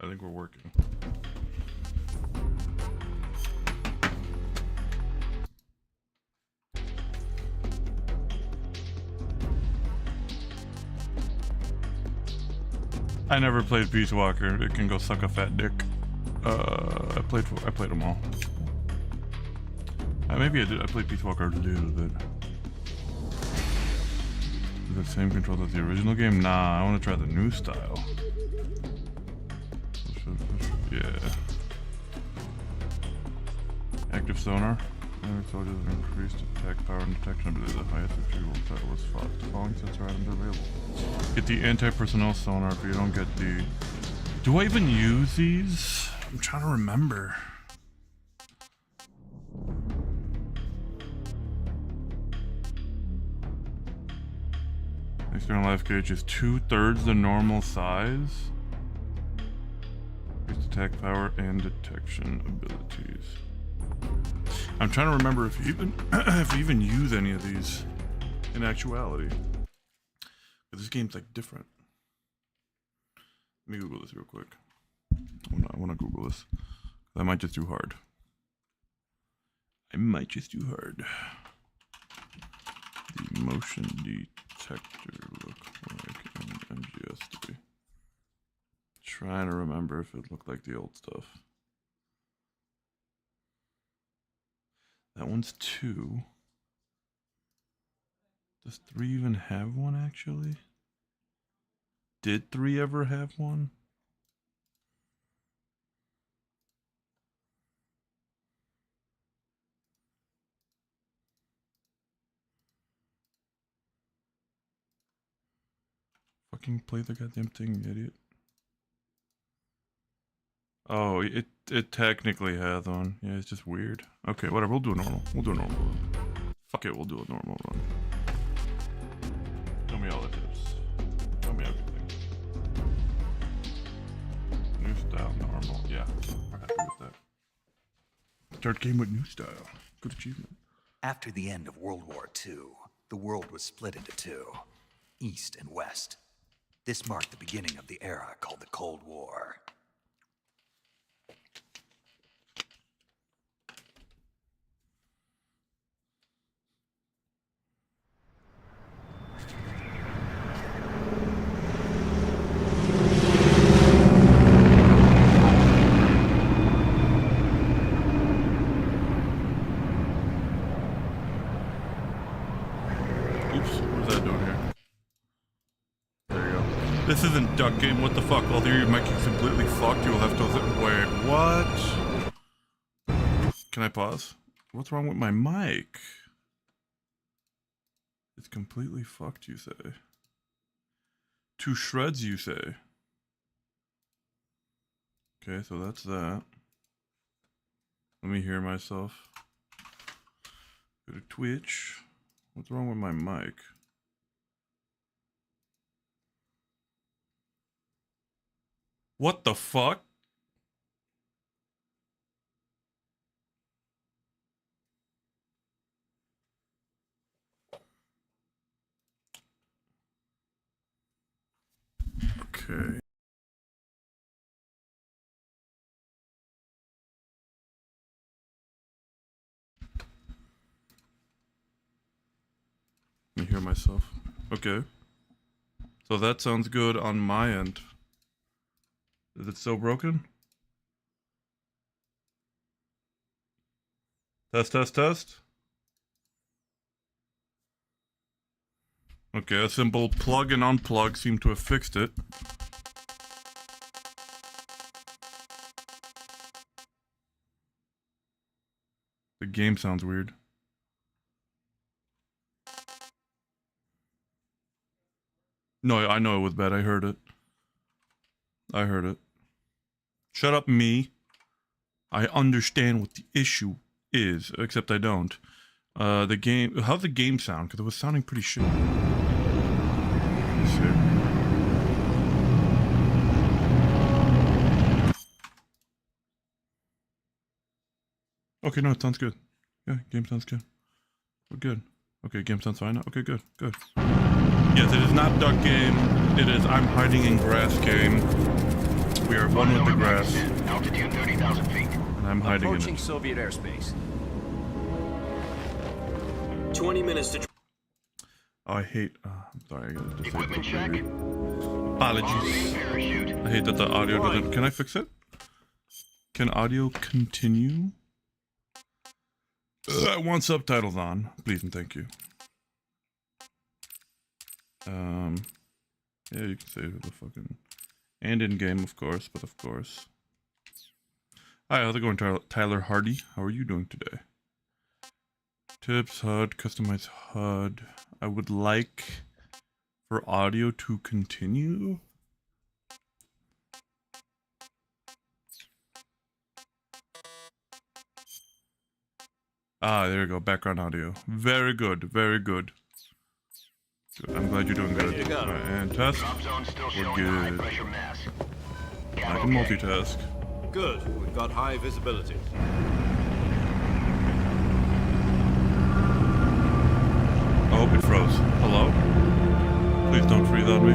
I think we're working. I never played Peace Walker. It can go suck a fat dick. I played them all. Maybe I did. I played Peace Walker a little bit. Is it the same controls as the original game? Nah, I want to try the new style. Yeah. Active sonar. Enemy soldiers increased attack power and detection ability. The highest retrieval title was fought. The following sensor items are available. Get the anti-personnel sonar if you don't get the... Do I even use these? I'm trying to remember. External life gauge is 2/3 the normal size. Increased attack power and detection abilities. I'm trying to remember if you even use any of these in actuality. But this game's like different. Let me Google this real quick. I want to Google this. I might just do hard. The motion detector look like in MGS3. Trying to remember if it looked like the old stuff. That one's 2. Does 3 even have one actually? Did 3 ever have one? Fucking play the goddamn thing, you idiot. Oh, it technically has one. Yeah, it's just weird. Okay, whatever. We'll do a normal. We'll do a normal run. Fuck it, we'll do a normal run. Show me all the tips. Show me everything. New style, normal. Yeah, we're happy with that. Start game with new style. Good achievement. After the end of World War II, the world was split into two, East and West. This marked the beginning of the era called the Cold War. This isn't Duck Game, what the fuck? Although your mic is completely fucked, you'll have to... Wait, what? Can I pause? What's wrong with my mic? It's completely fucked, you say? To shreds, you say? Okay, so that's that. Let me hear myself. Go to Twitch. What's wrong with my mic? What the fuck? Okay. Let me hear myself. Okay. So that sounds good on my end. Is it still broken? Test, test, test. Okay, a simple plug and unplug seemed to have fixed it. The game sounds weird. No, I know it was bad. I heard it. I heard it. Shut up, me. I understand what the issue is, except I don't. The game... How's the game sound? Because it was sounding pretty shit. Let's see. Okay, no, it sounds good. Yeah, game sounds good. We're good. Okay, game sounds fine now. Okay, good, good. Yes, it is not Duck Game. It is I'm Hiding in Grass Game. We are one with the grass. Altitude 30,000 feet. And I'm hiding in Approaching it. Soviet airspace. 20 minutes to. Oh, I hate. I'm sorry, I gotta disable Equipment the check. preview. Apologies. Parachute. I hate that the audio doesn't. Can I fix it? Can audio continue? I want subtitles on, please and thank you. Yeah, you can say the fucking and in game, of course, but of course. Hi, how's it going, Tyler Hardy? How are you doing today? Tips, HUD, customize HUD. I would like for audio to continue. Ah, there you go. Background audio. Very good. Very good. Good. I'm glad you're doing good. Ready to go. All right, and test. Drop zone still We're showing a high good. pressure mass. I Camo can okay. multitask. Good. We've got high visibility. Oh, it froze. Hello? Please don't freeze on me.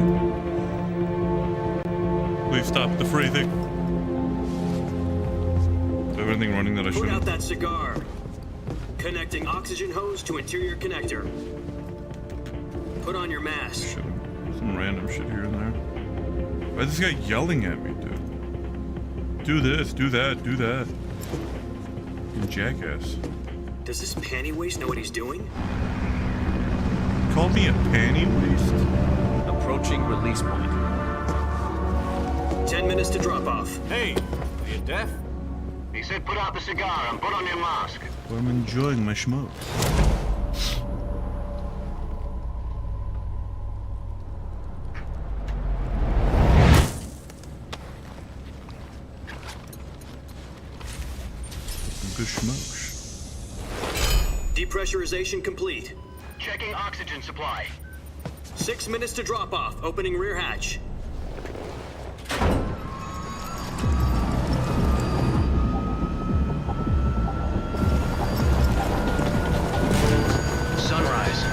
Please stop the freezing. Is there anything running that I Put out shouldn't? that cigar. Connecting oxygen hose to interior connector. Put on your mask. Shit. Some random shit here and there. Why is this guy yelling at me, dude? Do this, do that, do that. You jackass. Does this panty waste know what he's doing? Call me a panty waste? Approaching release point. 10 minutes to drop off. Hey, are you deaf? He said put out the cigar and put on your mask. Well, I'm enjoying my smoke. Good smokes. Depressurization complete. Checking oxygen supply. 6 minutes to drop off. Opening rear hatch. Sunrise.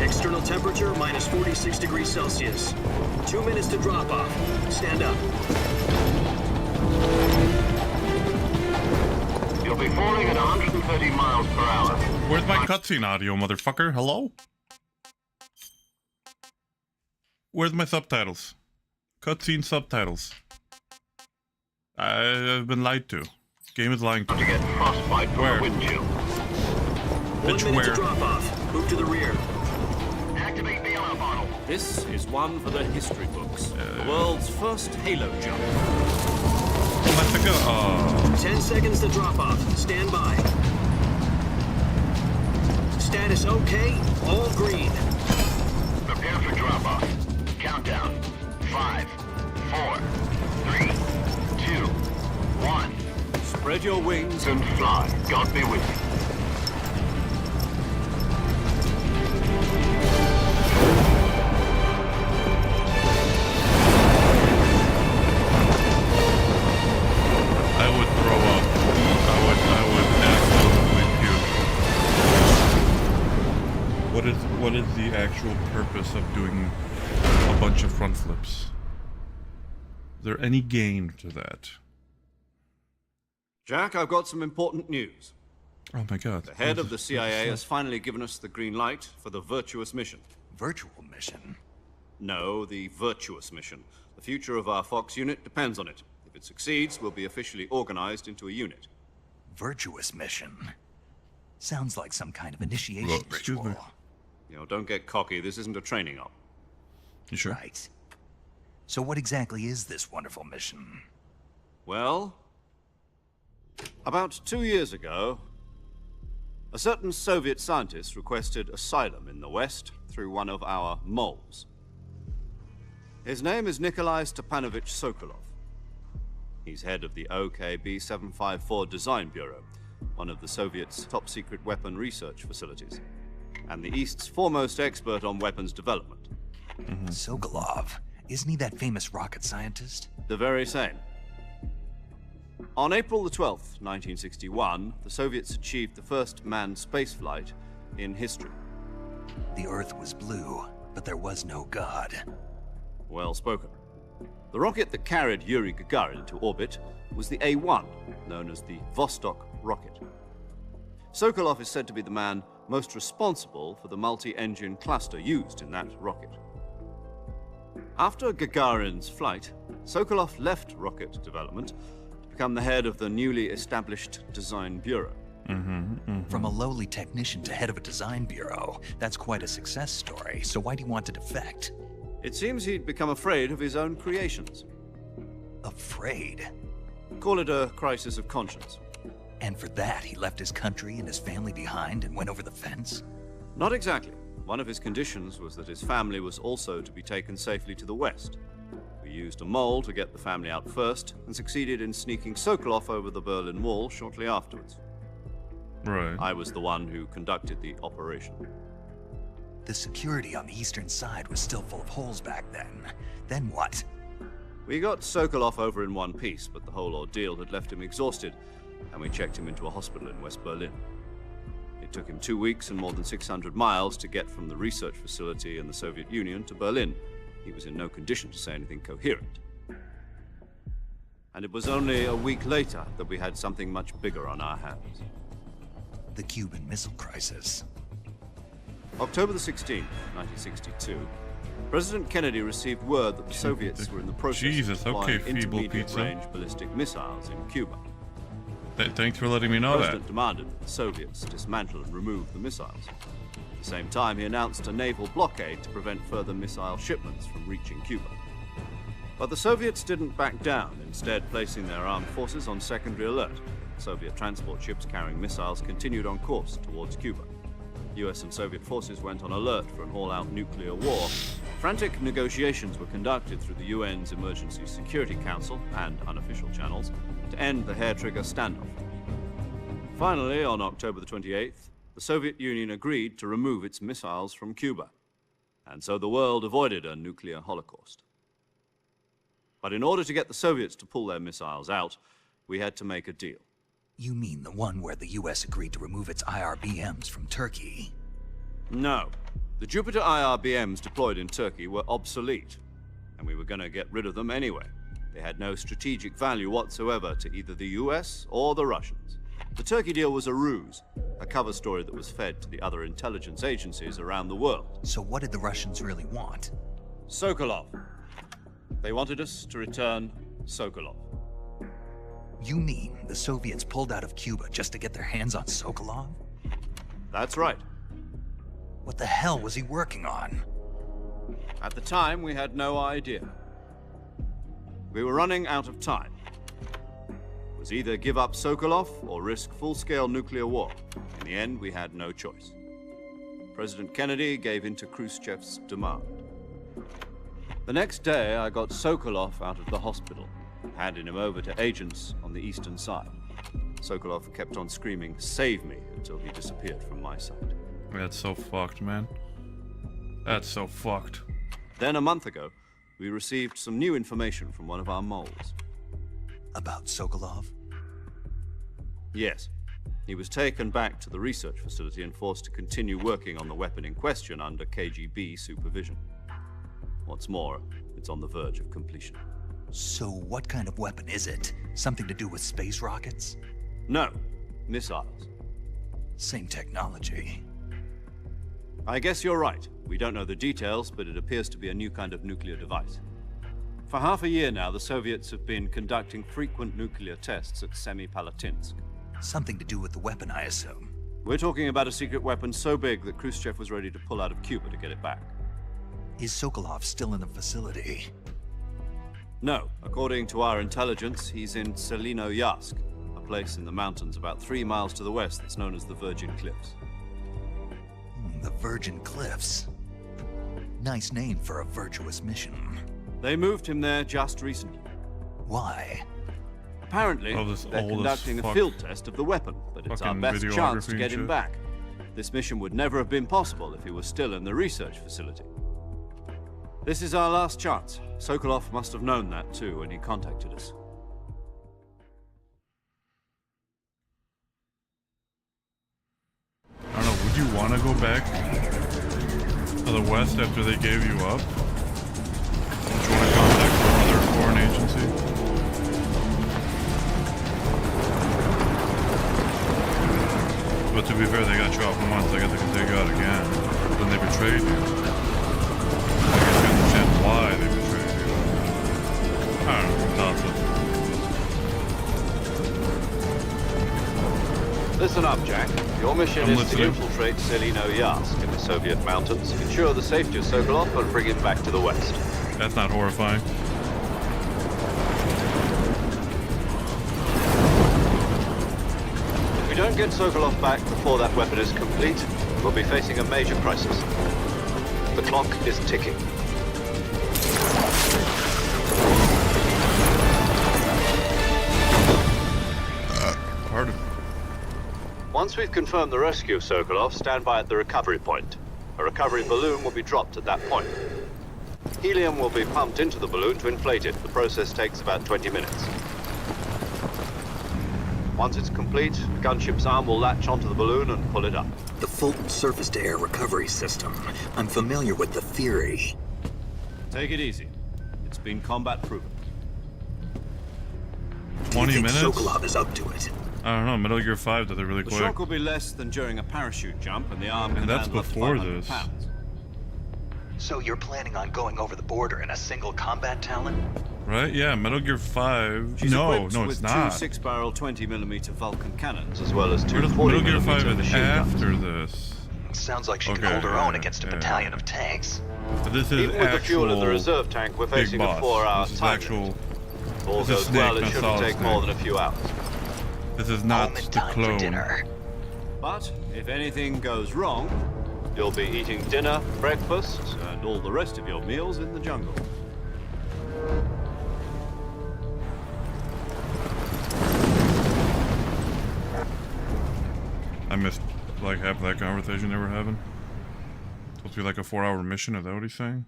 External temperature minus 46 degrees Celsius. 2 minutes to drop off. Stand up. You'll be falling at 130 miles per hour. Where's my cutscene audio, motherfucker? Hello? Where's my subtitles? Cutscene subtitles. I've been lied to. Game is lying to To me. get frostbite from Where? the wind chill. 1 Bitch, minute where? to drop off. Move to the rear. Activate the alarm bottle. This is one for the history books. The world's first halo jump. Let's go. 10 seconds to drop off. Stand by. Status okay. All green. Prepare for drop off. Countdown. 5, 4, 3, 2, 1. Spread your wings And fly. God be with you. I would throw up. I would absolutely puke. What is the actual purpose of doing a bunch of front flips? Is there any gain to that? Jack, I've got some important news. Oh my god. The head of the CIA has finally given us the green light for the virtuous mission. Virtual mission? No, the virtuous mission. The future of our Fox unit depends on it. If it succeeds, we'll be officially organized into a unit. Virtuous mission? Sounds like some kind of initiation Well, excuse ritual. me. You know, don't get cocky. This isn't a training op. You sure? Right. So what exactly is this wonderful mission? Well, about 2 years ago, a certain Soviet scientist requested asylum in the West through one of our moles. His name is Nikolai Stepanovich Sokolov. He's head of the OKB-754 Design Bureau, one of the Soviets' top-secret weapon research facilities, and the East's foremost expert on weapons development. Sokolov. Isn't he that famous rocket scientist? The very same. On April the 12th, 1961, the Soviets achieved the first manned spaceflight in history. The Earth was blue, but there was no God. Well spoken. The rocket that carried Yuri Gagarin into orbit was the A-1, known as the Vostok rocket. Sokolov is said to be the man most responsible for the multi-engine cluster used in that rocket. After Gagarin's flight, Sokolov left rocket development to become the head of the newly established Design Bureau. From a lowly technician to head of a design bureau, that's quite a success story. So why do you want to defect? It seems he'd become afraid of his own creations. Afraid? Call it a crisis of conscience. And for that, he left his country and his family behind and went over the fence? Not exactly. One of his conditions was that his family was also to be taken safely to the west. We used a mole to get the family out first, and succeeded in sneaking Sokolov over the Berlin Wall shortly afterwards. Right. I was the one who conducted the operation. The security on the eastern side was still full of holes back then. Then what? We got Sokolov over in one piece, but the whole ordeal had left him exhausted, and we checked him into a hospital in West Berlin. It took him 2 weeks and more than 600 miles to get from the research facility in the Soviet Union to Berlin. He was in no condition to say anything coherent. And it was only a week later that we had something much bigger on our hands. The Cuban Missile Crisis. October the 16th, 1962, President Kennedy received word that the Soviets were in the process Jesus, of okay, deploying feeble pizza. intermediate-range ballistic missiles in Cuba. Thanks for letting me know The that. President demanded that the Soviets dismantle and remove the missiles. At the same time, he announced a naval blockade to prevent further missile shipments from reaching Cuba. But the Soviets didn't back down, instead placing their armed forces on secondary alert. Soviet transport ships carrying missiles continued on course towards Cuba. US and Soviet forces went on alert for an all-out nuclear war. Frantic negotiations were conducted through the UN's Emergency Security Council and unofficial channels to end the hair-trigger standoff. Finally, on October the 28th, the Soviet Union agreed to remove its missiles from Cuba, and so the world avoided a nuclear holocaust. But in order to get the Soviets to pull their missiles out, we had to make a deal. You mean the one where the US agreed to remove its IRBMs from Turkey? No. The Jupiter IRBMs deployed in Turkey were obsolete, and we were going to get rid of them anyway. They had no strategic value whatsoever to either the US or the Russians. The Turkey deal was a ruse, a cover story that was fed to the other intelligence agencies around the world. So what did the Russians really want? Sokolov. They wanted us to return Sokolov. You mean the Soviets pulled out of Cuba just to get their hands on Sokolov? That's right. What the hell was he working on? At the time, we had no idea. We were running out of time. It was either give up Sokolov or risk full-scale nuclear war. In the end, we had no choice. President Kennedy gave in to Khrushchev's demand. The next day, I got Sokolov out of the hospital, handing him over to agents on the eastern side. Sokolov kept on screaming, "Save me," until he disappeared from my sight. That's so fucked, man. That's so fucked. Then a month ago, we received some new information from one of our moles. About Sokolov? Yes. He was taken back to the research facility and forced to continue working on the weapon in question under KGB supervision. What's more, it's on the verge of completion. So what kind of weapon is it? Something to do with space rockets? No, missiles. Same technology. I guess you're right. We don't know the details, but it appears to be a new kind of nuclear device. For half a year now, the Soviets have been conducting frequent nuclear tests at Semipalatinsk. Something to do with the weapon, I assume. We're talking about a secret weapon so big that Khrushchev was ready to pull out of Cuba to get it back. Is Sokolov still in the facility? No. According to our intelligence, he's in Selinoyarsk, a place in the mountains about 3 miles to the west that's known as the Virgin Cliffs. The Virgin Cliffs. Nice name for a virtuous mission. They moved him there just recently. Why? Apparently, Oh, this they're old as conducting a fuck field test of the weapon, but it's our fucking best chance to videography get and him shit. back. This mission would never have been possible if he was still in the research facility. This is our last chance. Sokolov must have known that too when he contacted us. Would you want to go back to the West after they gave you up? Would you want to contact some other foreign agency? But to be fair, they got you out for months. I guess they can take you out again. Then they betrayed you. I guess you understand why they betrayed you. I don't know. Toss it. Listen up, Jack. Your mission I'm is listening. to infiltrate Selino-Yassk in the Soviet mountains, ensure the safety of Sokolov, and bring him back to the West. That's not horrifying. If we don't get Sokolov back before that weapon is complete, we'll be facing a major crisis. The clock is ticking. Pardon. Once we've confirmed the rescue of Sokolov, stand by at the recovery point. A recovery balloon will be dropped at that point. Helium will be pumped into the balloon to inflate it. The process takes about 20 minutes. Once it's complete, the gunship's arm will latch onto the balloon and pull it up. The Fulton surface-to-air recovery system. I'm familiar with the theory. Take it easy. It's been combat proven. 20 Do you think minutes? Sokolov is up to it? I don't know. Metal Gear 5 did it really The quick. shock will be less than during a parachute jump, and the arm can And that's handle up to before 500 this. pounds. So you're planning on going over the border in a single combat Talon? Right? Yeah, Metal Gear 5. She's No, equipped no, with it's not. two 6-barrel 20mm Vulcan cannons, as well as two Where does Metal Gear 5 40mm is machine guns. after this? Sounds like she Okay, can hold her yeah, own against a yeah. battalion of tanks. But this is Even with the fuel in the actual reserve tank, we're big facing a boss. 4-hour This is time actual. limit. If all this is goes well, Snake, it not shouldn't Solid take more Snake. than a few hours. This is not Moment the time clone. for dinner. But if anything goes wrong, you'll be eating dinner, breakfast, and all the rest of your meals in the jungle. I missed like half of that conversation they were having. Supposed to be like a 4-hour mission. Is that what he's saying?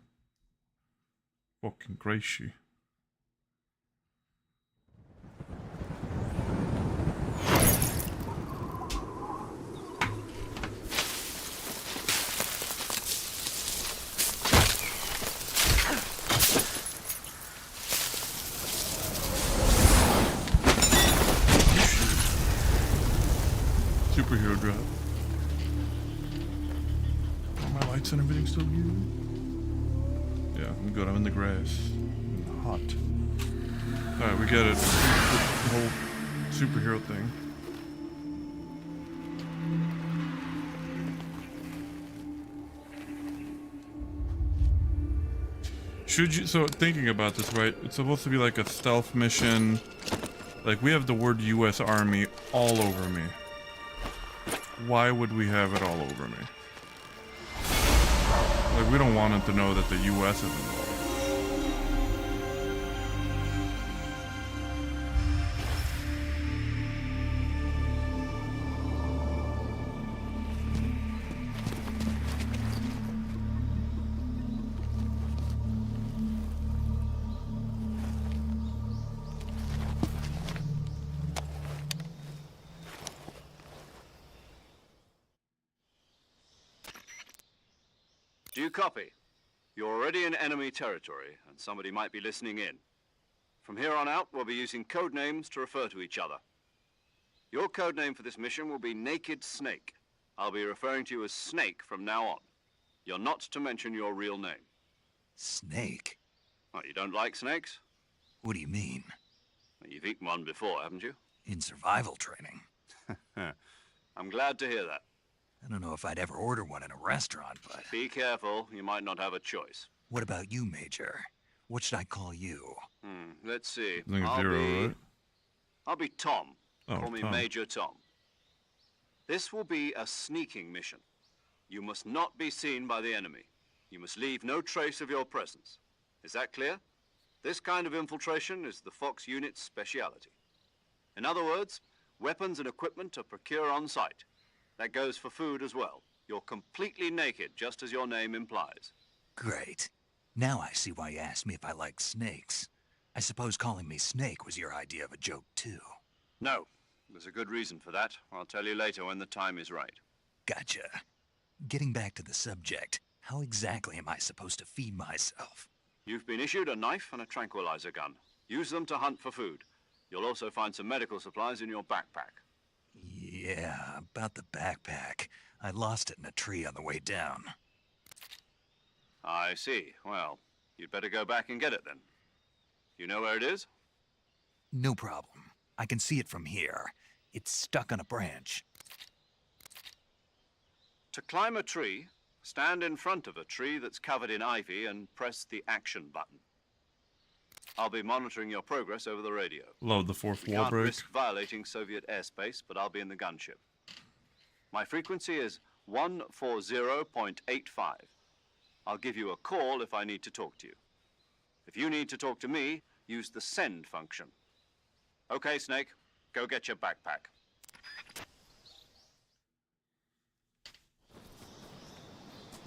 Fucking gracie. Superhero drop. Are my lights and everything still here? Yeah, I'm good. I'm in the grass. I'm hot. Alright, we get it. The whole superhero thing. Should you, so thinking about this, right? It's supposed to be like a stealth mission. Like, we have the word US Army all over me. Why would we have it all over me? Like, we don't want them to know that the US is involved. Do you copy? You're already in enemy territory, and somebody might be listening in. From here on out, we'll be using code names to refer to each other. Your code name for this mission will be Naked Snake. I'll be referring to you as Snake from now on. You're not to mention your real name. Snake? Oh, you don't like snakes? What do you mean? Well, you've eaten one before, haven't you? In survival training? I'm glad to hear that. I don't know if I'd ever order one in a restaurant, but... Be careful, you might not have a choice. What about you, Major? What should I call you? Let's see. I think it's Zero, right? I'll be Tom. Oh, Call me Tom. Major Tom. This will be a sneaking mission. You must not be seen by the enemy. You must leave no trace of your presence. Is that clear? This kind of infiltration is the Fox unit's speciality. In other words, weapons and equipment are procured on site. That goes for food as well. You're completely naked, just as your name implies. Great. Now I see why you asked me if I like snakes. I suppose calling me Snake was your idea of a joke, too. No, there's a good reason for that. I'll tell you later when the time is right. Gotcha. getting back to the subject, how exactly am I supposed to feed myself? You've been issued a knife and a tranquilizer gun. Use them to hunt for food. You'll also find some medical supplies in your backpack. Yeah, about the backpack. I lost it in a tree on the way down. I see. Well, you'd better go back and get it then. You know where it is? No problem. I can see it from here. It's stuck on a branch. To climb a tree, stand in front of a tree that's covered in ivy and press the action button. I'll be monitoring your progress over the radio. Love the fourth We wall can't break. risk violating Soviet airspace, but I'll be in the gunship. My frequency is 140.85. I'll give you a call if I need to talk to you. If you need to talk to me, use the send function. Okay, Snake, go get your backpack.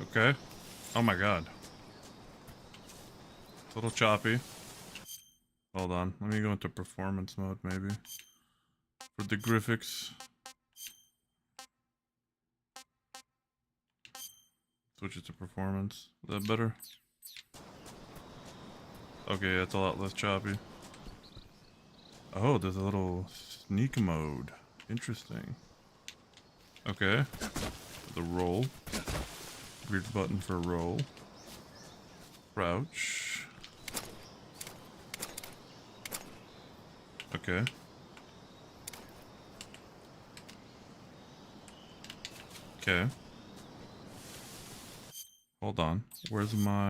Okay. Oh my god. It's a little choppy. Hold on. Let me go into performance mode, maybe. For the graphics. Switch it to performance. Is that better? Okay, that's a lot less choppy. Oh, there's a little sneak mode. Interesting. Okay. The roll. Weird button for roll. Crouch. Okay. Okay. Hold on. Where's my...